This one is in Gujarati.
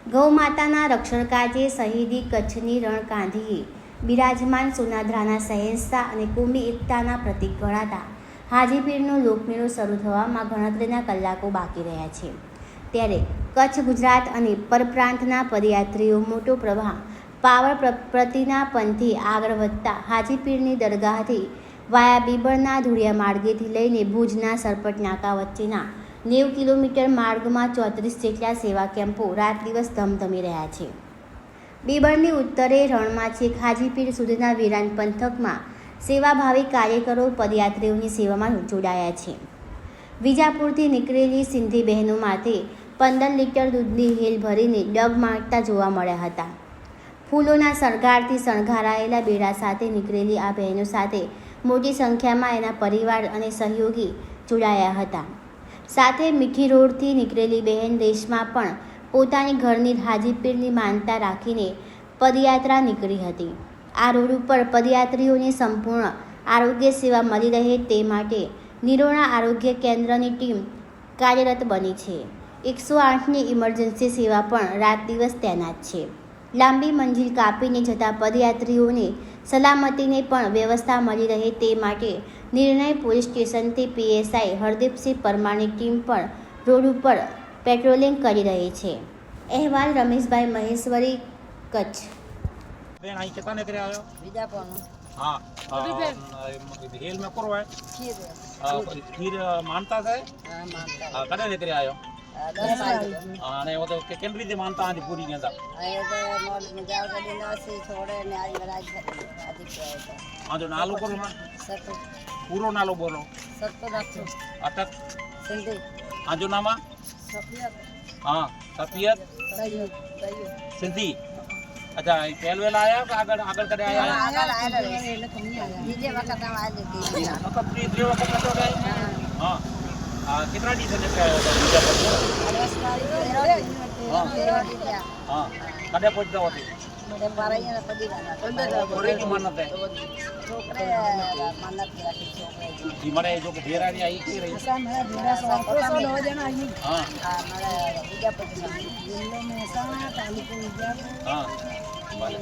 ગૌ માતાના રક્ષણ કાજે શહીદી કચ્છની રણકાંધીએ બિરાજમાન સોનાધરાના સહેજતા અને કોમી એકતાના પ્રતીક ગણાતા હાજીપીરનો લોકમેળો શરૂ થવામાં ગણતરીના કલાકો બાકી રહ્યા છે। ત્યારે કચ્છ, ગુજરાત અને પરપ્રાંતના પદયાત્રીઓ મોટો પ્રવાહ પાવર પ્રતિના પંથે આગળ વધતા હાજીપીરની દરગાહથી વાયા બીબરના ધોળિયા માર્ગેથી લઈને ભુજના સરપટ નાકા વચ્ચેના 90 કિલોમીટર માર્ગમાં 34 જેટલા સેવા કેમ્પો રાત દિવસ ધમધમી રહ્યા છે। બીબરની ઉત્તરે રણમાં છેક હાજીપીર સુધીના વિરાન પંથકમાં સેવાભાવી કાર્યકરો પદયાત્રીઓની સેવામાં જોડાયા છે। વિજાપુરથી નીકળેલી સિંધી બહેનો માથે 15 લીટર દૂધની હેલ ભરીને ડગ માંડતા જોવા મળ્યા હતા। ફૂલોના શણગારથી શણગારાયેલા બેડા સાથે નીકળેલી આ બહેનો સાથે મોટી સંખ્યામાં એના પરિવાર અને સહયોગી જોડાયા હતા। સાથે મીઠી રોડથી નીકળેલી બહેન રેશમા પણ પોતાની ઘરની હાજીપીરની માનતા રાખીને પદયાત્રા નીકળી હતી। આ રોડ ઉપર પદયાત્રીઓને સંપૂર્ણ આરોગ્ય સેવા મળી રહે તે માટે નિરોણા આરોગ્ય કેન્દ્રની ટીમ કાર્યરત બની છે। 108ની ઇમરજન્સી સેવા પણ રાત દિવસ તૈનાત છે। લાંબી મંજિલ કાપીને જતા પદયાત્રીઓને સલામતીને પણ વ્યવસ્થા મળી રહે તે માટે નિર્ણય પોલીસ સ્ટેશનથી પીએસઆઈ હરદીપસિંહ પરમારની ટીમ પણ રોડ ઉપર પેટ્રોલિંગ કરી રહી છે। અહેવાલ રમેશભાઈ મહેશ્વરી, કચ્છ। બેન અહીં કેટલા નીકળે આવ્યો? વિજાપુરનો હા હેલ में करो है खीर मानता है હા માનતા कड़े નીકળે આવ્યો 10 વાગે અને वो तो केंद्र दी मानता आज पूरी के अंदर આયે તો મોડ મજાવ કરી નાસી છોડે ને આજ મરાજ આદિ તો આ જો નાલો બોલો માં સત પૂરો નાલો બોલો સત રાખો અટક સિંધી આ જો નાमा સફિયત हाँ सफियत સૈયદ सिंधी अच्छा पहले वेला आया कि आगे आगे करे आया આગળ આયા એટલે કમી આયા બીજે વખત આવા દીધી मतलब तीसरे वक्त में तो गए हाँ कितना डी से निकले आया था बीजापुर અરસ મારી हाँ कड़े पहुंचता होती તે પારાઈને પડી ગયા थोड़े की मानत है છોકરે મન્નત રાખી છોકરે जी मरे जो घेरा नहीं आई की रही સામે ભેરા સો નો જણા આવી हाँ હા મારા બીજા પછી જિલ્લો મહેસાણા તાલુકો વિજાપુર हाँ भले